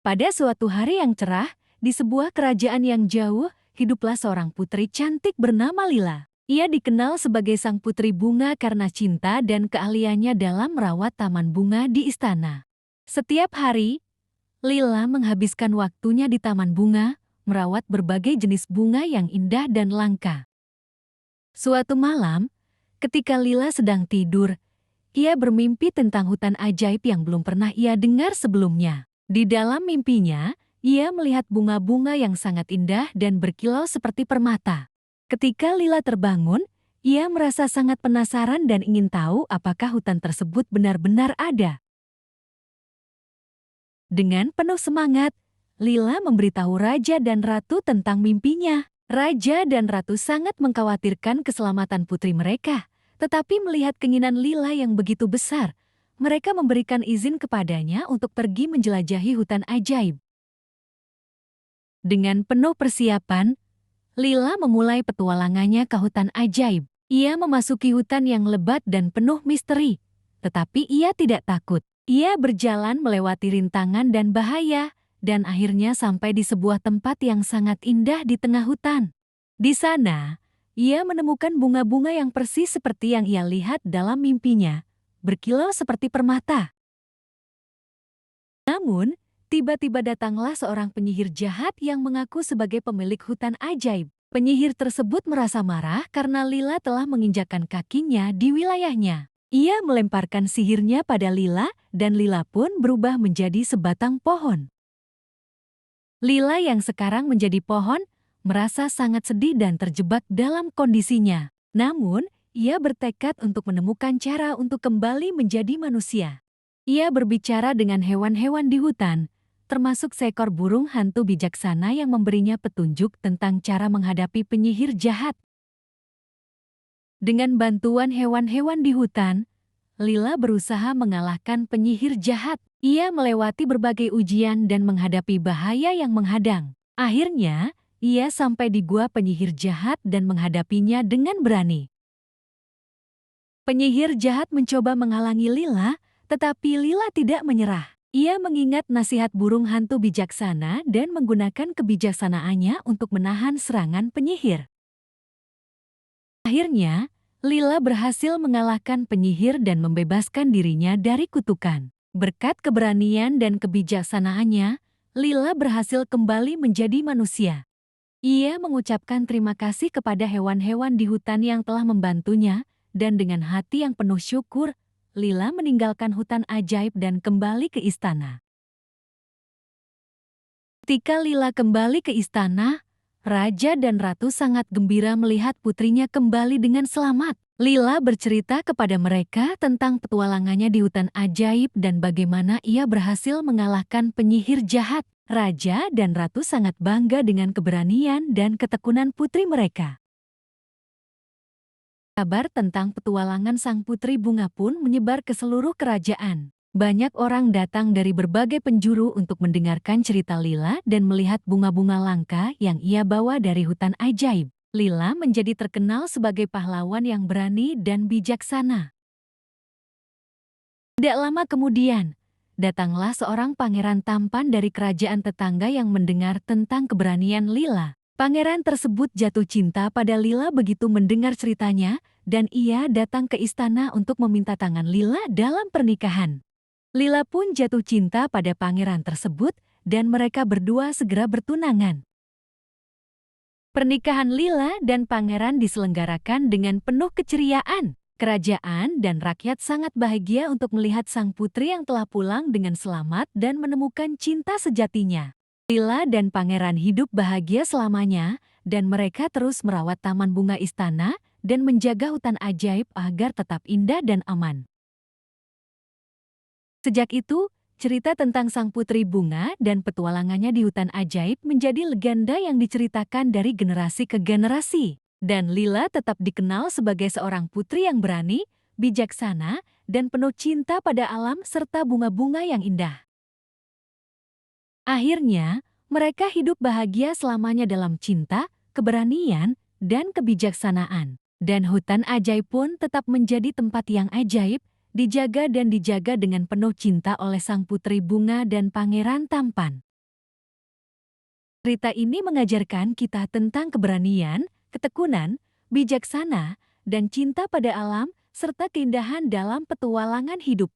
Pada suatu hari yang cerah, di sebuah kerajaan yang jauh, hiduplah seorang putri cantik bernama Lila. Ia dikenal sebagai sang putri bunga karena cinta dan keahliannya dalam merawat taman bunga di istana. Setiap hari, Lila menghabiskan waktunya di taman bunga, merawat berbagai jenis bunga yang indah dan langka. Suatu malam, ketika Lila sedang tidur, ia bermimpi tentang hutan ajaib yang belum pernah ia dengar sebelumnya. Di dalam mimpinya, ia melihat bunga-bunga yang sangat indah dan berkilau seperti permata. Ketika Lila terbangun, ia merasa sangat penasaran dan ingin tahu apakah hutan tersebut benar-benar ada. Dengan penuh semangat, Lila memberitahu Raja dan Ratu tentang mimpinya. Raja dan Ratu sangat mengkhawatirkan keselamatan putri mereka, tetapi melihat keinginan Lila yang begitu besar, mereka memberikan izin kepadanya untuk pergi menjelajahi hutan ajaib. Dengan penuh persiapan, Lila memulai petualangannya ke hutan ajaib. Ia memasuki hutan yang lebat dan penuh misteri, tetapi ia tidak takut. Ia berjalan melewati rintangan dan bahaya, dan akhirnya sampai di sebuah tempat yang sangat indah di tengah hutan. Di sana, ia menemukan bunga-bunga yang persis seperti yang ia lihat dalam mimpinya, berkilau seperti permata. Namun, tiba-tiba datanglah seorang penyihir jahat yang mengaku sebagai pemilik hutan ajaib. Penyihir tersebut merasa marah karena Lila telah menginjakkan kakinya di wilayahnya. Ia melemparkan sihirnya pada Lila dan Lila pun berubah menjadi sebatang pohon. Lila yang sekarang menjadi pohon merasa sangat sedih dan terjebak dalam kondisinya. Namun, ia bertekad untuk menemukan cara untuk kembali menjadi manusia. Ia berbicara dengan hewan-hewan di hutan, termasuk seekor burung hantu bijaksana yang memberinya petunjuk tentang cara menghadapi penyihir jahat. Dengan bantuan hewan-hewan di hutan, Lila berusaha mengalahkan penyihir jahat. Ia melewati berbagai ujian dan menghadapi bahaya yang menghadang. Akhirnya, ia sampai di gua penyihir jahat dan menghadapinya dengan berani. Penyihir jahat mencoba menghalangi Lila, tetapi Lila tidak menyerah. Ia mengingat nasihat burung hantu bijaksana dan menggunakan kebijaksanaannya untuk menahan serangan penyihir. Akhirnya, Lila berhasil mengalahkan penyihir dan membebaskan dirinya dari kutukan. Berkat keberanian dan kebijaksanaannya, Lila berhasil kembali menjadi manusia. Ia mengucapkan terima kasih kepada hewan-hewan di hutan yang telah membantunya, dan dengan hati yang penuh syukur, Lila meninggalkan hutan ajaib dan kembali ke istana. Ketika Lila kembali ke istana, Raja dan Ratu sangat gembira melihat putrinya kembali dengan selamat. Lila bercerita kepada mereka tentang petualangannya di hutan ajaib dan bagaimana ia berhasil mengalahkan penyihir jahat. Raja dan Ratu sangat bangga dengan keberanian dan ketekunan putri mereka. Kabar tentang petualangan sang putri bunga pun menyebar ke seluruh kerajaan. Banyak orang datang dari berbagai penjuru untuk mendengarkan cerita Lila dan melihat bunga-bunga langka yang ia bawa dari hutan ajaib. Lila menjadi terkenal sebagai pahlawan yang berani dan bijaksana. Tidak lama kemudian, datanglah seorang pangeran tampan dari kerajaan tetangga yang mendengar tentang keberanian Lila. Pangeran tersebut jatuh cinta pada Lila begitu mendengar ceritanya, dan ia datang ke istana untuk meminta tangan Lila dalam pernikahan. Lila pun jatuh cinta pada pangeran tersebut, dan mereka berdua segera bertunangan. Pernikahan Lila dan pangeran diselenggarakan dengan penuh keceriaan. Kerajaan dan rakyat sangat bahagia untuk melihat sang putri yang telah pulang dengan selamat dan menemukan cinta sejatinya. Lila dan pangeran hidup bahagia selamanya, dan mereka terus merawat taman bunga istana dan menjaga hutan ajaib agar tetap indah dan aman. Sejak itu, cerita tentang sang putri bunga dan petualangannya di hutan ajaib menjadi legenda yang diceritakan dari generasi ke generasi. Dan Lila tetap dikenal sebagai seorang putri yang berani, bijaksana, dan penuh cinta pada alam serta bunga-bunga yang indah. Akhirnya, mereka hidup bahagia selamanya dalam cinta, keberanian, dan kebijaksanaan. Dan hutan ajaib pun tetap menjadi tempat yang ajaib, dijaga dan dijaga dengan penuh cinta oleh sang putri bunga dan pangeran tampan. Cerita ini mengajarkan kita tentang keberanian, ketekunan, bijaksana, dan cinta pada alam, serta keindahan dalam petualangan hidup.